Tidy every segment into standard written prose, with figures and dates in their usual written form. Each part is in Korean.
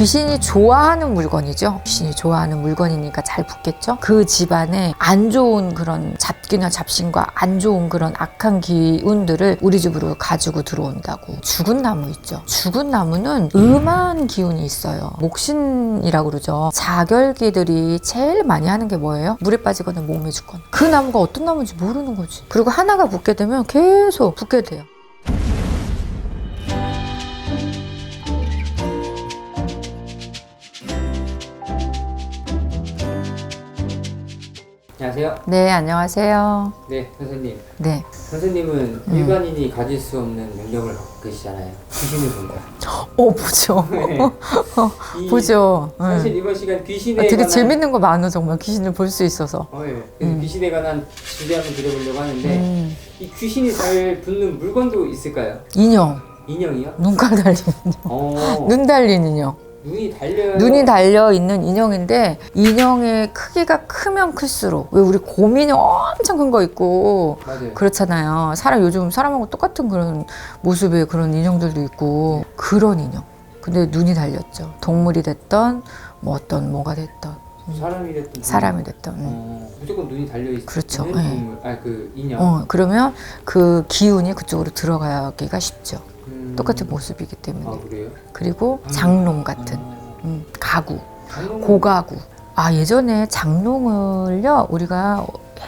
귀신이 좋아하는 물건이죠. 귀신이 좋아하는 물건이니까 잘 붙겠죠. 그 집안에 안 좋은 그런 잡기나 잡신과 안 좋은 그런 악한 기운들을 우리 집으로 가지고 들어온다고. 죽은 나무 있죠. 죽은 나무는 음한 기운이 있어요. 목신이라고 그러죠. 자결기들이 제일 많이 하는 게 뭐예요? 물에 빠지거나 몸에 죽거나. 그 나무가 어떤 나무인지 모르는 거지. 그리고 하나가 붙게 되면 계속 붙게 돼요. 안녕하세요. 네, 안녕하세요. 네, 선생님. 네. 선생님은 일반인이 가질 수 없는 능력을 갖고 계시잖아요. 귀신을 본다. 보죠. 네. 보죠. 사실 이번 시간 귀신에 되게 관한 재밌는 거 많아, 정말. 귀신을 볼 수 있어서. 예. 그래서 귀신에 관한 주제 한번 드려보려고 하는데 이 귀신이 잘 붙는 물건도 있을까요? 인형. 인형이요? 눈깔 달린 인형. 눈 달린 인형. 눈이 달려요. 눈이 달려 있는 인형인데 인형의 크기가 크면 클수록 왜 우리 곰인형 엄청 큰 거 있고 맞아요. 그렇잖아요. 요즘 사람하고 똑같은 그런 모습의 그런 인형들도 있고 그런 인형. 근데 눈이 달렸죠. 동물이 됐던 뭐 어떤 뭐가 됐던 사람이 됐던. 무조건 눈이 달려 있는 그렇죠. 동물. 그 인형. 그러면 그 기운이 그쪽으로 들어가기가 쉽죠. 똑같은 모습이기 때문에. 아, 그래요? 그리고 장롱 같은 가구, 장롱은... 고가구. 예전에 장롱을요, 우리가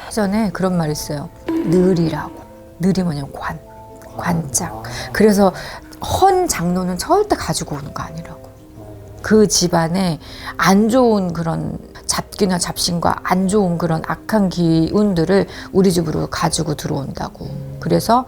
예전에 그런 말 있어요. 늘이라고. 늘이 뭐냐면 관짝. 그래서 헌 장롱은 절대 가지고 오는 거 아니라고. 그 집안에 안 좋은 그런 잡기나 잡신과 안 좋은 그런 악한 기운들을 우리 집으로 가지고 들어온다고. 그래서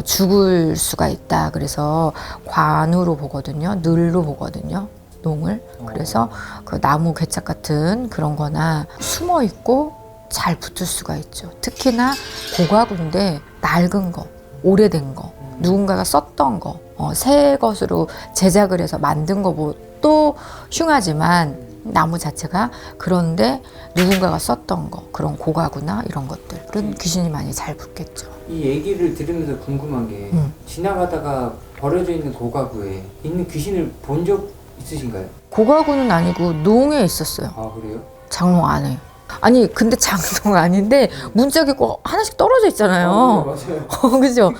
죽을 수가 있다. 그래서 관으로 보거든요. 늘로 보거든요. 농을. 그래서 그 나무 괴짝 같은 그런 거나 숨어 있고 잘 붙을 수가 있죠. 특히나 고가구인데 낡은 거, 오래된 거, 누군가가 썼던 거, 새 것으로 제작을 해서 만든 거도 흉하지만 나무 자체가 그런데 누군가가 썼던 거, 그런 고가구나 이런 것들은 귀신이 많이 잘 붙겠죠. 이 얘기를 들으면서 궁금한 게 지나가다가 버려져 있는 고가구에 있는 귀신을 본 적 있으신가요? 고가구는 아니고 농에 있었어요. 아, 그래요? 장롱 안에. 아니 근데 장롱 아닌데 문짝이 꼭 하나씩 떨어져 있잖아요. 맞아요. 그죠?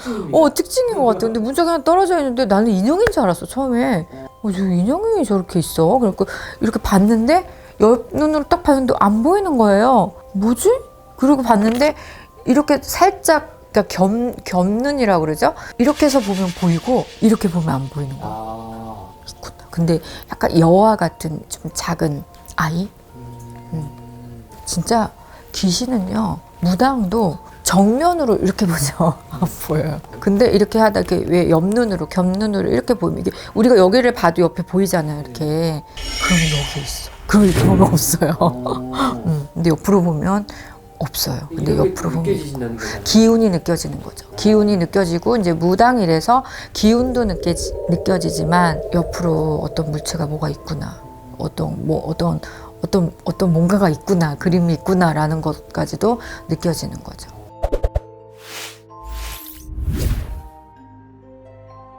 특징인 것 같아요. 근데 문짝이 하나 떨어져 있는데 나는 인형인 줄 알았어 처음에. 저 인형이 저렇게 있어. 그래서 이렇게 봤는데 옆눈으로 딱 봤는데 안 보이는 거예요. 뭐지? 그리고 봤는데 이렇게 살짝 그러니까 겹눈이라고 그러죠? 이렇게 해서 보면 보이고 이렇게 보면 안 보이는 거야. 있구나. 근데 약간 여아 같은 좀 작은 아이? 진짜 귀신은요, 무당도 정면으로 이렇게 보죠. 안 보여요. 근데 이렇게 하다 이렇게 왜 옆눈으로, 겹눈으로 이렇게 보면 이게 우리가 여기를 봐도 옆에 보이잖아요. 이렇게. 그러면 여기 있어. 그럼 이렇게 보면 없어요. 근데 옆으로 보면 없어요. 근데 옆으로 보면 기운이 느껴지는 거죠. 기운이 느껴지고 이제 무당이라서 기운도 느껴지지만 옆으로 어떤 물체가 뭐가 있구나. 어떤 뭔가가 있구나, 그림이 있구나라는 것까지도 느껴지는 거죠.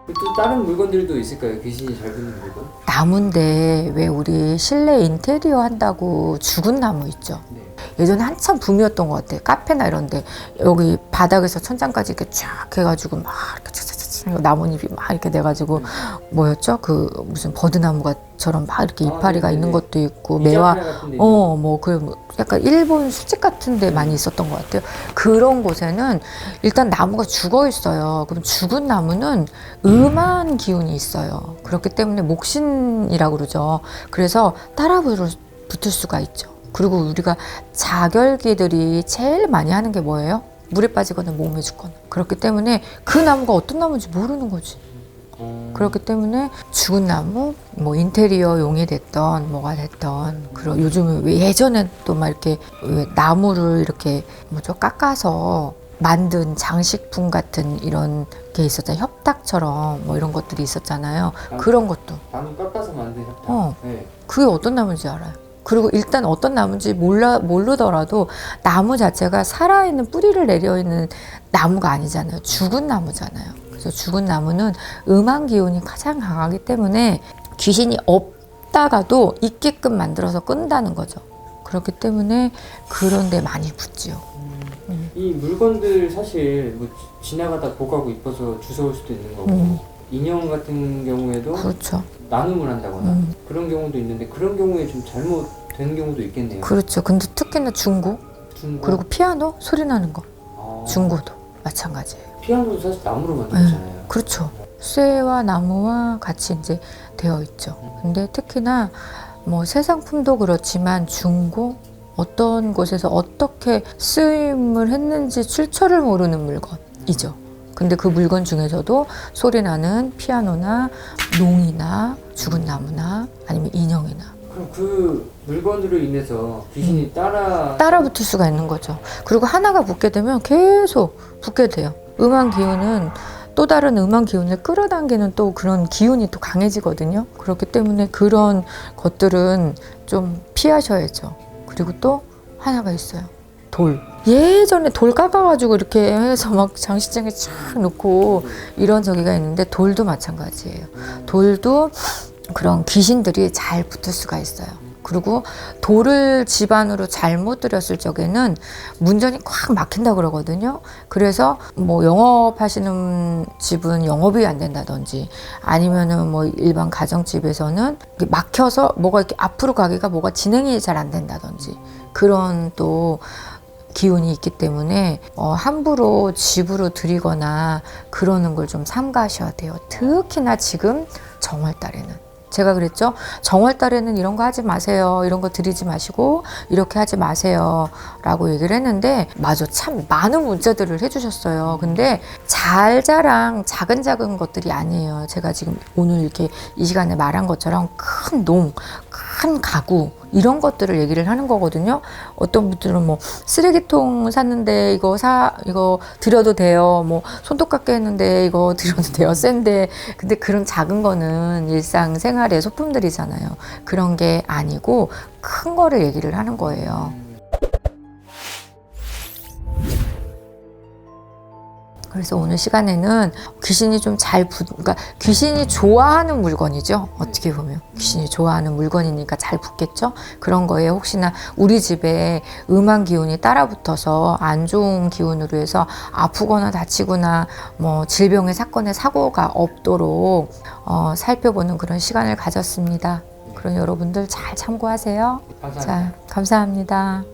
또 다른 물건들도 있을까요? 귀신이 잘 붙는 물건? 나무인데 왜 우리 실내 인테리어 한다고 죽은 나무 있죠? 네. 예전에 한참 붐이었던 것 같아요. 카페나 이런데 여기 바닥에서 천장까지 이렇게 쫙 해가지고 막 이렇게 차차차차 나뭇잎이 막 이렇게 돼가지고 뭐였죠? 그 무슨 버드나무가처럼 막 이렇게 이파리가 있는 것도 있고 매화 약간 일본 수집 같은 데 많이 있었던 것 같아요. 그런 곳에는 일단 나무가 죽어 있어요. 그럼 죽은 나무는 음한 기운이 있어요. 그렇기 때문에 목신이라고 그러죠. 그래서 따라 붙을 수가 있죠. 그리고 우리가 자결기들이 제일 많이 하는 게 뭐예요? 물에 빠지거나 몸에 죽거나. 그렇기 때문에 그 나무가 어떤 나무인지 모르는 거지. 그렇기 때문에 죽은 나무, 뭐 인테리어용이 됐던 뭐가 됐던 그런 요즘은 왜 예전엔 또 막 이렇게 왜 나무를 이렇게 깎아서 만든 장식품 같은 이런 게 있었잖아요. 협탁처럼 뭐 이런 것들이 있었잖아요. 그런 것도. 나무 깎아서 만든 협탁. 네. 그게 어떤 나무인지 알아요. 그리고 일단 어떤 나무인지 모르더라도 나무 자체가 살아있는 뿌리를 내려있는 나무가 아니잖아요. 죽은 나무잖아요. 그래서 죽은 나무는 음한 기운이 가장 강하기 때문에 귀신이 있다가도 있게끔 만들어서 끈다는 거죠. 그렇기 때문에 그런 데 많이 붙지요. 이 물건들 사실 뭐 지나가다 보가고 이뻐서 주워올 수도 있는 거고 인형 같은 경우에도 그렇죠. 나눔을 한다거나 그런 경우도 있는데 그런 경우에 좀 잘못되는 경우도 있겠네요. 그렇죠. 근데 특히나 중고 중고? 그리고 피아노 소리 나는 거 아, 중고도 마찬가지예요. 피아노도 사실 나무로 만들었잖아요. 그렇죠. 쇠와 나무와 같이 이제 되어 있죠. 근데 특히나 뭐 새 상품도 그렇지만 중고 어떤 곳에서 어떻게 쓰임을 했는지 출처를 모르는 물건이죠. 근데 그 물건 중에서도 소리 나는 피아노나 농이나 죽은 나무나 아니면 인형이나 그럼 그 물건으로 인해서 귀신이 따라 붙을 수가 있는 거죠. 그리고 하나가 붙게 되면 계속 붙게 돼요. 음한 기운은 또 다른 음한 기운을 끌어당기는 또 그런 기운이 또 강해지거든요. 그렇기 때문에 그런 것들은 좀 피하셔야죠. 그리고 또 하나가 있어요. 돌. 예전에 돌 깎아가지고 이렇게 해서 막 장식장에 쫙 놓고 이런 저기가 있는데 돌도 마찬가지예요. 돌도 그런 귀신들이 잘 붙을 수가 있어요. 그리고 돌을 집 안으로 잘못 들였을 적에는 문전이 꽉 막힌다 그러거든요. 그래서 뭐 영업하시는 집은 영업이 안 된다든지 아니면은 뭐 일반 가정집에서는 막혀서 뭐가 이렇게 앞으로 가기가 뭐가 진행이 잘 안 된다든지 그런 또 기운이 있기 때문에 함부로 집으로 들이거나 그러는 걸 좀 삼가셔야 돼요. 특히나 지금 정월달에는. 제가 그랬죠. 정월달에는 이런 거 하지 마세요. 이런 거 드리지 마시고 이렇게 하지 마세요. 라고 얘기를 했는데 맞아. 참 많은 문자들을 해주셨어요. 근데 잘자랑 작은 것들이 아니에요. 제가 지금 오늘 이렇게 이 시간에 말한 것처럼 큰 농, 큰 가구 이런 것들을 얘기를 하는 거거든요. 어떤 분들은 뭐 쓰레기통 샀는데 이거 드려도 돼요. 뭐 손톱 깎게 했는데 이거 드려도 돼요. 센데. 근데 그런 작은 거는 일상생활의 소품들이잖아요. 그런 게 아니고 큰 거를 얘기를 하는 거예요. 그래서 오늘 시간에는 귀신이 좀 그러니까 귀신이 좋아하는 물건이죠. 어떻게 보면 귀신이 좋아하는 물건이니까 잘 붙겠죠. 그런 거에 혹시나 우리 집에 음한 기운이 따라붙어서 안 좋은 기운으로 해서 아프거나 다치거나 뭐 질병의 사건의 사고가 없도록 살펴보는 그런 시간을 가졌습니다. 그럼 여러분들 잘 참고하세요. 감사합니다. 자, 감사합니다.